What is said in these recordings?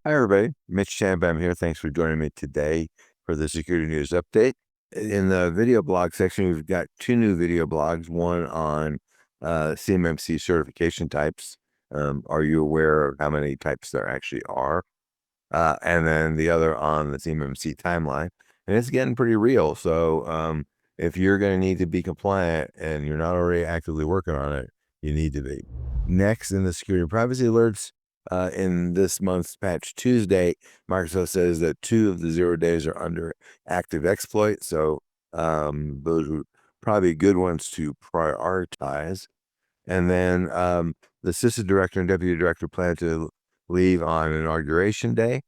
Hi, everybody. Mitch Shanbam here. Thanks for joining me today for the security news update. In the video blog section, we've got two new video blogs, one on CMMC certification types. Are you aware of how many types there actually are? And then the other on the CMMC timeline. And it's getting pretty real. So if you're going to need to be compliant and you're not already actively working on it, you need to be. Next, in the security and privacy alerts, in this month's Patch Tuesday, Microsoft says that 2 of the 0 days are under active exploit. So those are probably good ones to prioritize. And then the CISA director and deputy director plan to leave on inauguration day.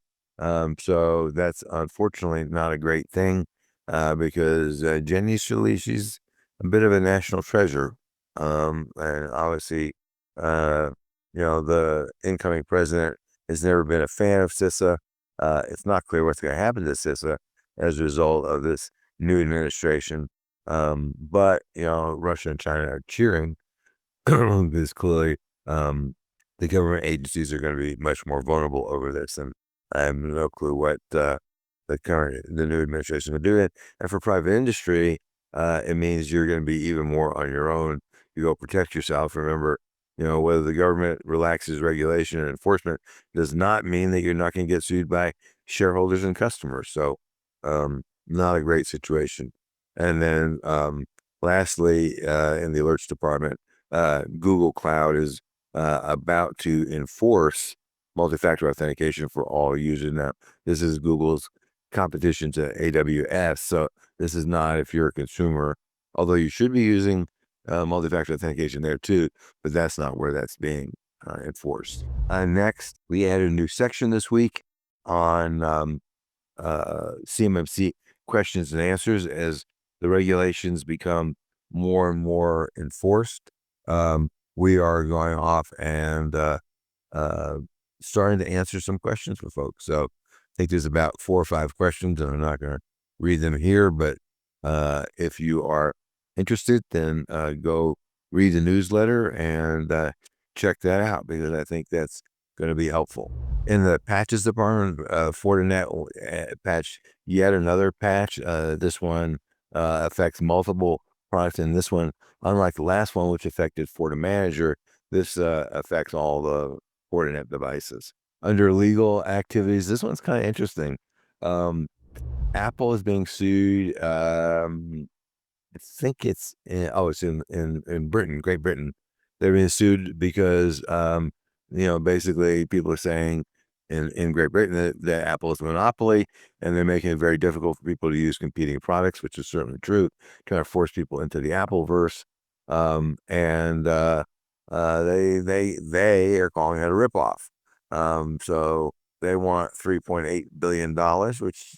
So that's unfortunately not a great thing because Jenny Shalí, she's a bit of a national treasure. And obviously, the incoming president has never been a fan of CISA. It's not clear what's going to happen to CISA as a result of this new administration. But, Russia and China are cheering because clearly the government agencies are going to be much more vulnerable over this, and I have no clue what the new administration will do. And for private industry, it means you're going to be even more on your own. You go protect yourself. Remember, whether the government relaxes regulation and enforcement does not mean that you're not going to get sued by shareholders and customers. So, not a great situation. And then, lastly, in the alerts department, Google Cloud is about to enforce multi-factor authentication for all users. Now, this is Google's competition to AWS. So this is not if you're a consumer, although you should be using multi-factor authentication there too, but that's not where that's being enforced. Next, we added a new section this week on CMMC questions and answers as the regulations become more and more enforced. We are going off and starting to answer some questions for folks. So I think there's about 4 or 5 questions, and I'm not going to read them here, but if you are interested, then go read the newsletter and check that out, because I think that's going to be helpful. In the patches department, Fortinet patch yet another patch. This one affects multiple products, and this one, unlike the last one, which affected Fortinet Manager, this affects all the Fortinet devices. Under legal activities, this one's kind of interesting. Apple is being sued. I think it's in Britain, Great Britain. They're being sued because basically people are saying in Great Britain that Apple is a monopoly, and they're making it very difficult for people to use competing products, which is certainly true, trying to force people into the Appleverse. And they are calling it a ripoff. So they want $3.8 billion, which,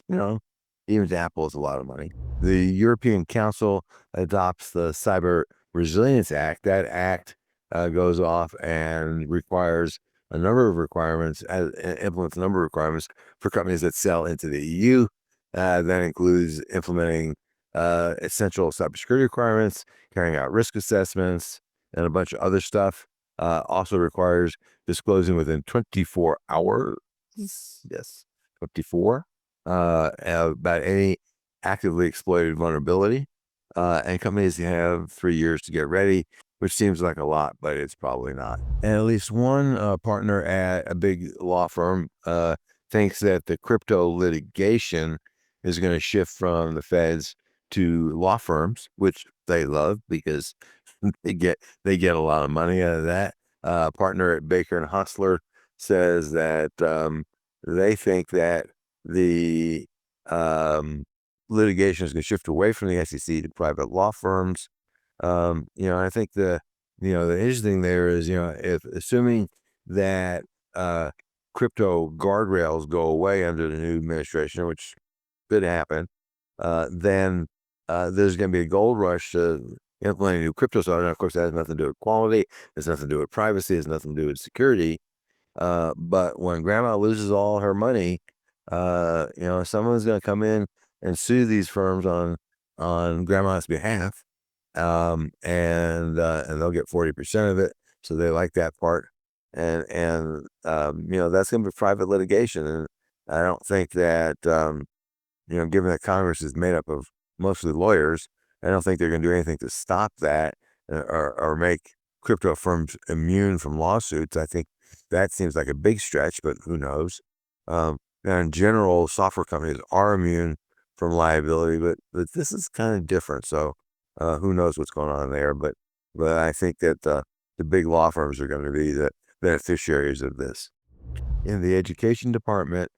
even to Apple is a lot of money. The European Council adopts the Cyber Resilience Act. That act goes off and requires a number of requirements, implements a number of requirements for companies that sell into the EU. That includes implementing essential cybersecurity requirements, carrying out risk assessments, and a bunch of other stuff. Also requires disclosing within 24 hours. Yes, 24 about any actively exploited vulnerability. And companies have 3 years to get ready, which seems like a lot, but it's probably not. And at least one partner at a big law firm thinks that the crypto litigation is going to shift from the feds to law firms, which they love because they get a lot of money out of that. Partner at Baker and Hustler says that they think that the litigation is going to shift away from the SEC to private law firms. I think the interesting there is, if assuming that crypto guardrails go away under the new administration, which could happen, then there's going to be a gold rush to implementing new crypto software. And of course, that has nothing to do with quality. It has nothing to do with privacy. It has nothing to do with security. But when grandma loses all her money, someone's going to come in and sue these firms on grandma's behalf, and they'll get 40% of it. So they like that part. and that's going to be private litigation. And I don't think that given that Congress is made up of mostly lawyers, I don't think they're going to do anything to stop that or make crypto firms immune from lawsuits. I think that seems like a big stretch, but who knows? And in general, software companies are immune from liability, but this is kind of different. So who knows what's going on there? But I think that the big law firms are going to be the beneficiaries of this. In the education department,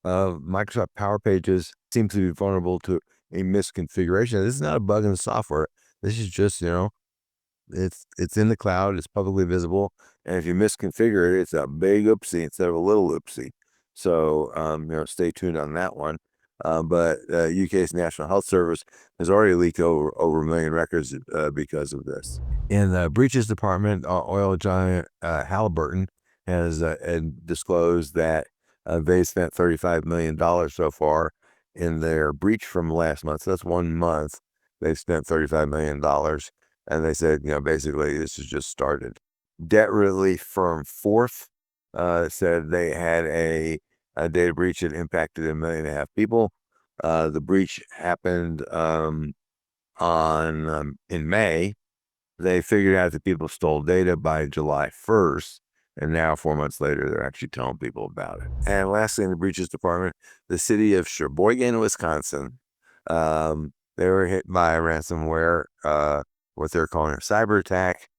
Microsoft Power Pages seem to be vulnerable to a misconfiguration. This is not a bug in the software. This is just, it's in the cloud, it's publicly visible, and if you misconfigure it, it's a big oopsie instead of a little oopsie. So, stay tuned on that one. But UK's National Health Service has already leaked over 1 million records because of this. In the breaches department, oil giant Halliburton has disclosed that they spent $35 million so far in their breach from last month. So that's 1 month. They've spent $35 million. And they said, basically, this has just started. Debt relief firm Foret said they had a data breach that impacted 1.5 million people. The breach happened in May. They figured out that people stole data by July 1st. And now, 4 months later, they're actually telling people about it. And lastly, in the breaches department, the city of Sheboygan, Wisconsin, they were hit by ransomware, what they're calling a cyber attack.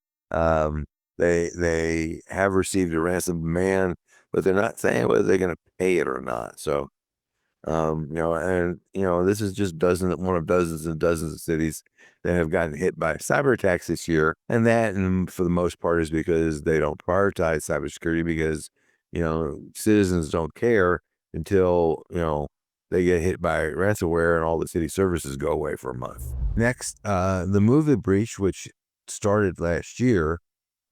They have received a ransom demand, but they're not saying whether they're going to pay it or not. So, this is just one of dozens and dozens of cities that have gotten hit by cyber attacks this year. And that, for the most part, is because they don't prioritize cybersecurity because, citizens don't care until, they get hit by ransomware and all the city services go away for a month. Next, the MOVEit breach, which started last year,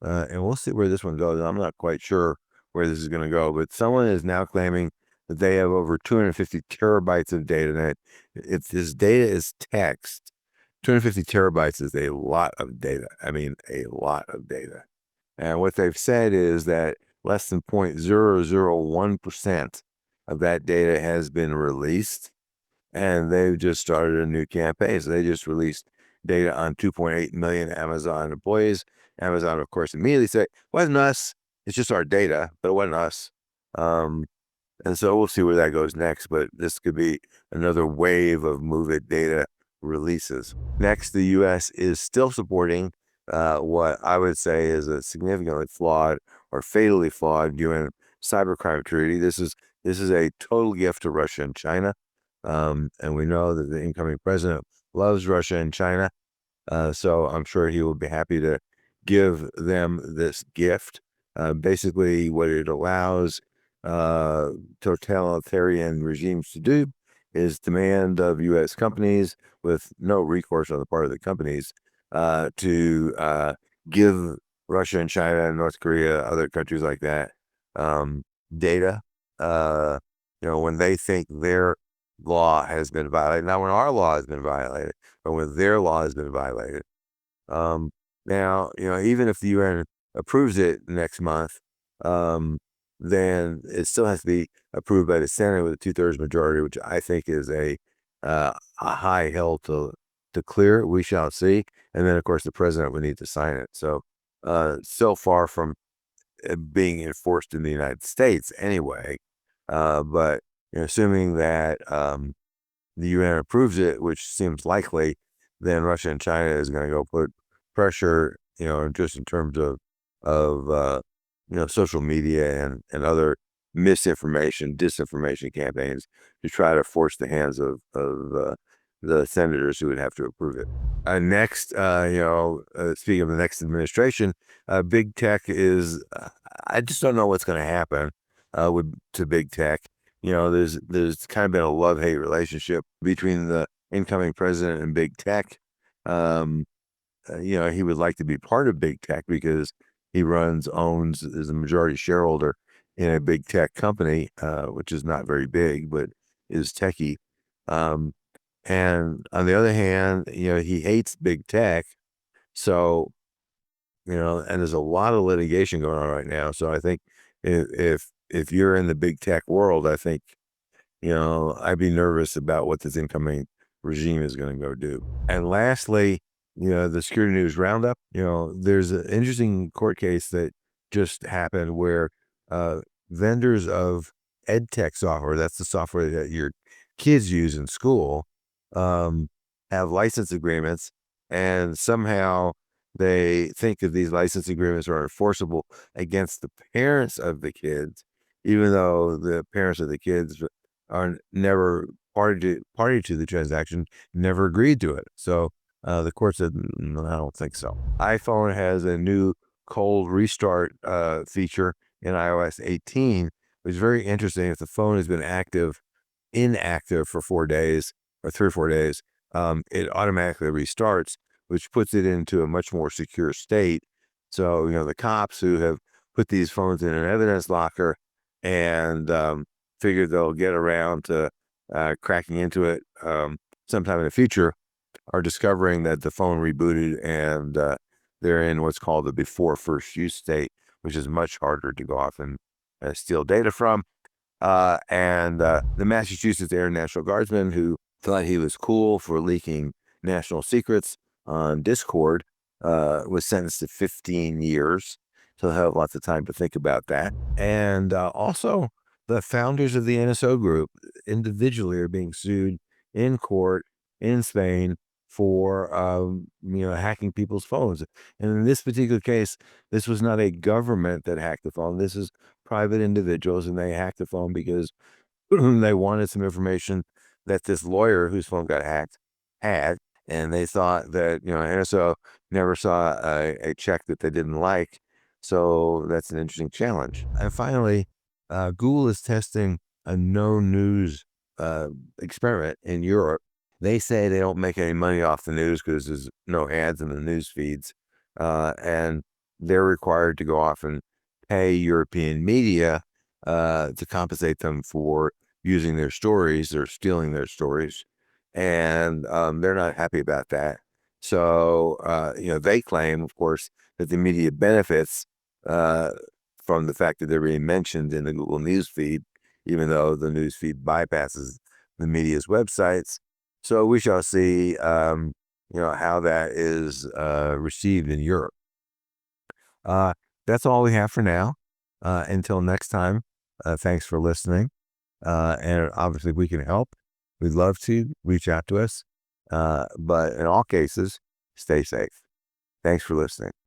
and we'll see where this one goes. I'm not quite sure where this is going to go, but someone is now claiming that they have over 250 terabytes of data. And if this data is text, 250 terabytes is a lot of data. I mean, a lot of data. And what they've said is that less than 0.001% of that data has been released. And they've just started a new campaign. So they just released data on 2.8 million Amazon employees. Amazon, of course, immediately said, wasn't us. It's just our data, but it wasn't us. And so we'll see where that goes next, but this could be another wave of MOVEit data releases. Next, the U.S. is still supporting what I would say is a significantly flawed or fatally flawed UN cybercrime treaty. This is a total gift to Russia and China. And we know that the incoming president loves Russia and China. So I'm sure he will be happy to give them this gift. Basically, what it allows totalitarian regimes to do is demand of U.S. companies with no recourse on the part of the companies to give Russia and China and North Korea, other countries like that, data, when they think their law has been violated, not when our law has been violated, but when their law has been violated. Now, even if the UN approves it next month, then it still has to be approved by the Senate with a 2/3 majority, which I think is a high hill to clear. We shall see. And then, of course, the president would need to sign it. So far from being enforced in the United States anyway. But assuming that the UN approves it, which seems likely, then Russia and China is going to go put pressure, just in terms of social media and other disinformation campaigns to try to force the hands of the senators who would have to approve it. Next, speaking of the next administration, big tech is, I just don't know what's going to happen to big tech. There's kind of been a love-hate relationship between the incoming president and big tech. He would like to be part of big tech because he is a majority shareholder in a big tech company, which is not very big, but is techie. And on the other hand, he hates big tech. So and there's a lot of litigation going on right now. So I think if you're in the big tech world, I think, I'd be nervous about what this incoming regime is going to go do. And lastly, the security news roundup, there's an interesting court case that just happened where uh, vendors of ed tech software, that's the software that your kids use in school, um, have license agreements, and somehow they think that these license agreements are enforceable against the parents of the kids, even though the parents of the kids are never party to the transaction, never agreed to it. So the court said, I don't think so." iPhone has a new cold restart feature in iOS 18, which is very interesting. If the phone has been inactive for 4 days or 3 or 4 days, it automatically restarts, which puts it into a much more secure state. So, the cops who have put these phones in an evidence locker and figure they'll get around to cracking into it sometime in the future are discovering that the phone rebooted and they're in what's called the before first use state, which is much harder to go off and steal data from. And the Massachusetts Air National Guardsman, who thought he was cool for leaking national secrets on Discord, was sentenced to 15 years. So he'll have lots of time to think about that. And also, the founders of the NSO group individually are being sued in court in Spain for hacking people's phones. And in this particular case, this was not a government that hacked the phone. This is private individuals, and they hacked the phone because they wanted some information that this lawyer whose phone got hacked had, and they thought that NSO never saw a check that they didn't like. So that's an interesting challenge. And finally, Google is testing a no news experiment in Europe. They say they don't make any money off the news because there's no ads in the news feeds, and they're required to go off and pay European media to compensate them for using their stories or stealing their stories, and they're not happy about that. So they claim, of course, that the media benefits uh, from the fact that they're being mentioned in the Google News feed, even though the news feed bypasses the media's websites. So we shall see, how that is received in Europe. Uh, that's all we have for now. Until next time, thanks for listening. And obviously, if we can help, we'd love to reach out to us. But in all cases, stay safe. Thanks for listening.